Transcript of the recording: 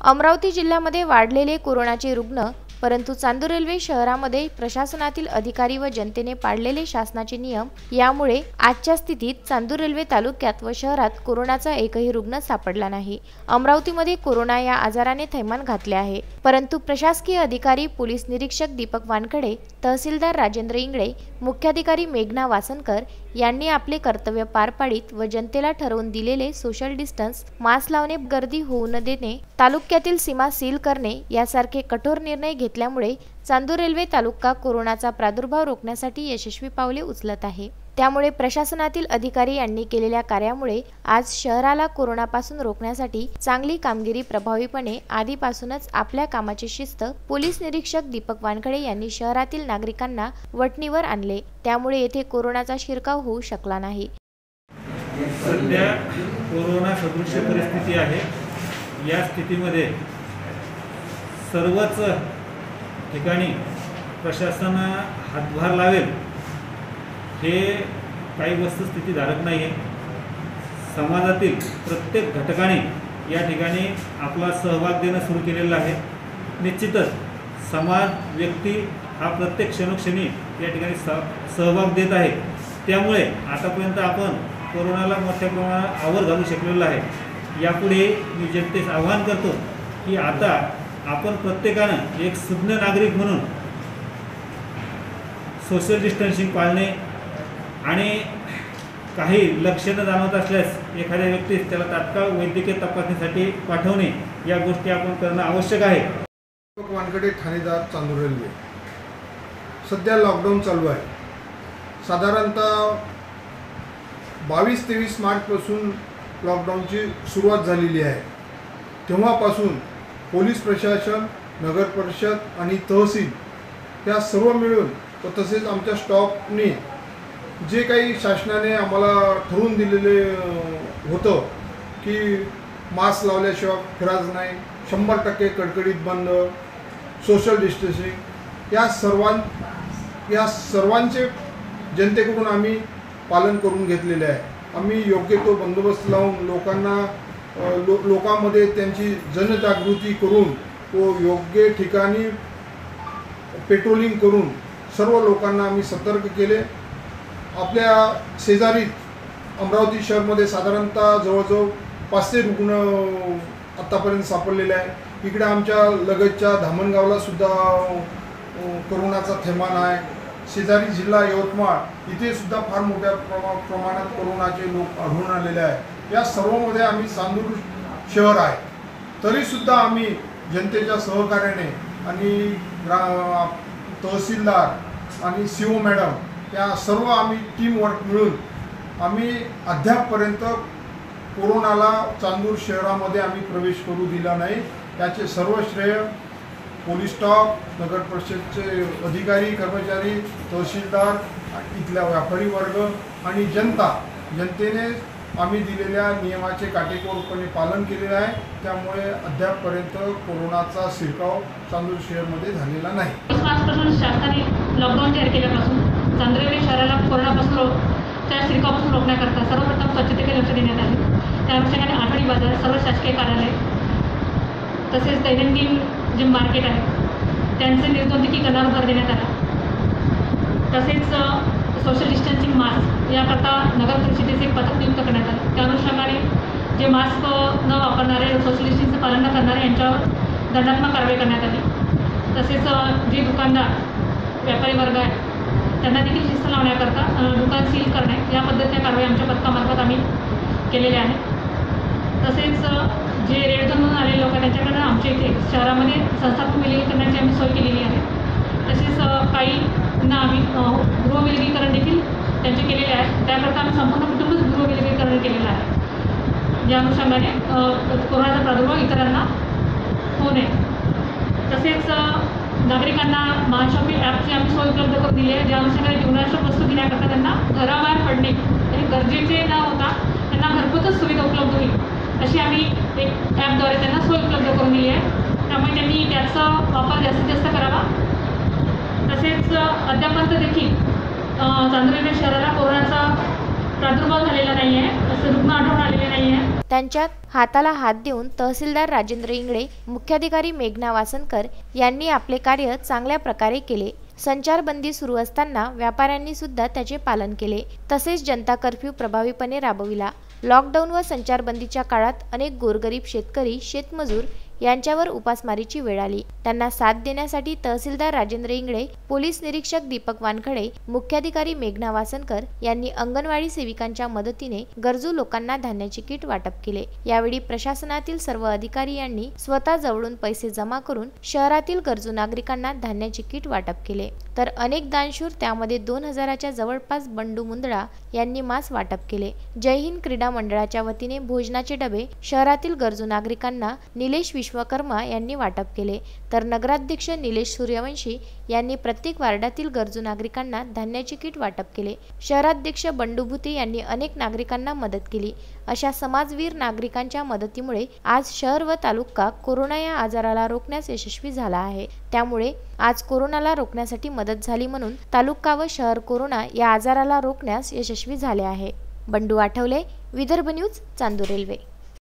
अमरावती जिल्ह्यामध्ये वाढलेले कोरोनाचे रुग्ण, परंतु चांदूर रेल्वे शहरामध्ये प्रशासनातील अधिकारी व जनतेने पाळलेले शासनाचे नियम यामुळे आजच्या स्थितीत चांदूर रेल्वे तालुक्यात व शहरात कोरोनाचा एकही रुग्ण सापडला नाही। अमरावतीमध्ये कोरोना या आजाराने थैमान घातले आहे, परंतु प्रशासकीय अधिकारी पोलीस निरीक्षक दीपक वानखडे, तहसीलदार राजेंद्र इंगळे, मुख्याधिकारी मेघना वासनकर यांनी आपले कर्तव्य पार पाडित व जनतेला ठरवून दिलेले सोशल डिस्टन्स, मास्क लावणे, गर्दी होऊ न देणे, तालुक्यातील सीमा सील करणे यासारखे कठोर निर्णय घेतल्यामुळे चांदूर रेल्वे तालुका कोरोनाचा प्रादुर्भाव रोखण्यासाठी यशस्वी पावले उचलत आहे। त्यामुळे प्रशासनातील अधिकारी यांनी केलेल्या कार्यामुळे आज शहराला कोरोनापासून रोखण्यासाठी चांगली कामगिरी प्रभावीपणे आधीपासूनच आपल्या कामाची शिस्त पोलीस निरीक्षक दीपक वानखडे यांनी शहरातील नागरिकांना वठणीवर आणले। त्यामुळे येथे कोरोनाचा शिरकाव होऊ शकला नाही। सध्या कोरोना सदृश परिस्थिती आहे। या स्थितीमध्ये सर्वच ठिकाणी प्रशासन हातभार लावेल हे काही वस्तुस्थितीधारक नाही आहे। समाजातील प्रत्येक घटकाने या ठिकाणी आपला सहभाग देणं सुरू केलेलं आहे। निश्चितच समाज, व्यक्ती हा प्रत्येक क्षणोक्षणी या ठिकाणी सहभाग देत आहे। त्यामुळे आतापर्यंत आपण कोरोनाला मोठ्या प्रमाणात आवर घालू शकलेलो आहे। यापुढे मी जनतेस आवाहन करतो की आता आपण प्रत्येकानं एक सुज्ञ नागरिक म्हणून सोशल डिस्टन्सिंग पाळणे आणि काही लक्षणं जाणवत असल्यास एखाद्या व्यक्तीस त्याला तात्काळ वैद्यकीय तपासणीसाठी पाठवणे या गोष्टी आपण करणं आवश्यक आहे। दीपक वानखडे, ठाणेदार, चांदूर रेल्वे। सध्या लॉकडाऊन चालू आहे। साधारणतः 22-23 मार्चपासून लॉकडाऊनची सुरुवात झालेली आहे। तेव्हापासून पोलीस प्रशासन, नगर परिषद आणि तहसील या सर्व मिळून व तसेच आमच्या स्टॉपने जे काही शासनाने आम्हाला ठरवून दिलेले होतं की मास्क लावल्याशिवाय फिरायचं नाही, 100% कडकडीत बंद, सोशल डिस्टन्सिंग, या सर्वांचे जनतेकडून आम्ही पालन करून घेतलेले आहे। आम्ही योग्य तो बंदोबस्त लावून लोकांमध्ये त्यांची जनजागृती करून व योग्य ठिकाणी पेट्रोलिंग करून सर्व लोकांना आम्ही सतर्क केले। आपल्या शेजारी अमरावती शहरामध्ये साधारणतः जवळजवळ 500 रुग्ण आतापर्यंत सापडलेले आहे। इकडे आमच्या लगतच्या धामणगावला सुद्धा कोरोनाचा थैमान आहे। शेजारी जिल्हा यवतमाळ इथे सुद्धा फार मोठ्या प्रमाणात कोरोनाचे लोक आढळून आलेले आहे। या सर्वमध्ये आम्ही चांदूर शहर आहे, तरीसुद्धा आम्ही जनतेच्या सहकार्याने आणि तहसीलदार आणि CO मॅडम या सर्व आम्ही टीमवर्क मिळून आम्ही अद्यापपर्यंत कोरोनाला चांदूर शहरामध्ये आम्ही प्रवेश करू दिला नाही। याचे सर्व श्रेय पोलीस स्टाफ, नगर परिषदचे अधिकारी, कर्मचारी, तहसीलदार, इथला व्यापारी वर्ग आणि जनतेने आम्ही दिलेल्या नियमाचे काटेकोरपणे पालन केलेले आहे। त्यामुळे अद्यापपर्यंत कोरोनाचा शिरकाव चांदूर शहरामध्ये झालेला नाही। 20 मार्चपासून शासनाने लॉकडाऊन जाहीर केल्यापासून चांदूर रेल्वे शहराला कोरोनापासून त्या शिरकावापासून रोखण्याकरता सर्वप्रथम स्वच्छतेकडे लक्ष देण्यात आले। त्या अनुषंगाने आठवडी बाजार, सर्व शासकीय कार्यालय तसेच दैनंदिन जे मार्केट आहे त्यांचे निर्जंतुकीकरणावर भर देण्यात आला। तसेच सोशल डिस्टन्सिंग मास्क याकरता नगर परिषदेचे एक पथक नियुक्त करण्यात आले। त्या अनुषंगाने जे मास्क न वापरणारे, सोशल डिस्टन्सिंगचं पालन न करणारे यांच्यावर दंडात्मक कारवाई करण्यात आली। तसेच जे दुकानदार, व्यापारी वर्ग आहे त्यांना देखील शिस्त लावण्याकरता दुकान सील करणे या पद्धतीच्या कारवाई आमच्या पथकामार्फत आम्ही केलेल्या आहेत। तसेच जे रेड झोनमधून आलेले लोक आहेत त्यांच्याकडे आमच्या इथे शहरामध्ये संस्थात्मक विलगीकरणाची आम्ही सोय केलेली आहे। तसेच काहींना आम्ही गृहविलगीकरण देखील त्यांचे केलेले आहे। त्याकरता आम्ही संपूर्ण कुटुंबच गृहविलगीकरण केलेलं आहे, ज्या अनुषंगाने कोरोनाचा प्रादुर्भाव इतरांना होऊ नये। तसेच नागरिकांना महाशॉपी ॲपची आम्ही सोय उपलब्ध करून दिली आहे, ज्या अनुषंगाने जीवनावश्यक वस्तू घेण्याकरता त्यांना घराबाहेर पडणे हे गरजेचे न होता त्यांना घरपोचच सुविधा उपलब्ध होईल अशी आम्ही एक ॲपद्वारे त्यांना सोय उपलब्ध करून दिली आहे। त्यामुळे त्यांनी त्याचा वापर जास्तीत जास्त करावा। तसेच अद्यापर्यंत देखील चांदूर रेल्वे शहराला कोरोनाचा प्रादुर्भाव झालेला नाही आहे, असं रुग्ण आढळून आलेले नाही आहे। त्यांच्या हाताला हात देऊन तहसीलदार राजेंद्र इंगळे, मुख्याधिकारी मेघना वासनकर यांनी आपले कार्य चांगल्या प्रकारे केले। संचारबंदी सुरू असताना व्यापाऱ्यांनी सुद्धा त्याचे पालन केले। तसेच जनता कर्फ्यू प्रभावीपणे राबविला। लॉकडाऊन व संचारबंदीच्या काळात अनेक गोरगरीब शेतकरी, शेतमजूर यांच्यावर उपासमारीची वेळ आली। त्यांना साथ देण्यासाठी तहसीलदार राजेंद्र इंगळे, पोलीस निरीक्षक दीपक वानखडे, मुख्याधिकारी मेघना वासनकर यांनी अंगणवाडी सेविकांच्या मदतीने गरजू लोकांना धान्याचे किट वाटप केले। यावेळी प्रशासनातील सर्व अधिकारी यांनी स्वतः जवळून पैसे जमा करून शहरातील गरजू नागरिकांना धान्याचे किट वाटप केले। तर अनेक दानशूर, त्यामध्ये 2000च्या जवळपास बंडू मुंदडा यांनी मास्क वाटप केले। जय हिंद क्रीडा मंडळाच्या वतीने भोजनाचे डबे शहरातील गरजू नागरिकांना निलेश विश्वकर्मा यांनी वाटप केले। तर नगराध्यक्ष निलेश सूर्यवंशी यांनी प्रत्येक वार्डातील गरजू नागरिकांना धान्याचे किट वाटप केले। शहराध्यक्ष बंडू भुते यांनी अनेक नागरिकांना मदत केली। अशा समाजवीर नागरिकांच्या मदतीमुळे आज शहर व तालुका कोरोना या आजाराला रोखण्यास यशस्वी झाला आहे। त्यामुळे आज कोरोनाला रोखण्यासाठी मदत झाली म्हणून तालुका व शहर कोरोना या आजाराला रोखण्यास यशस्वी झाले आहे। Bandu Athawale, Vidarbha news, Chandur railway.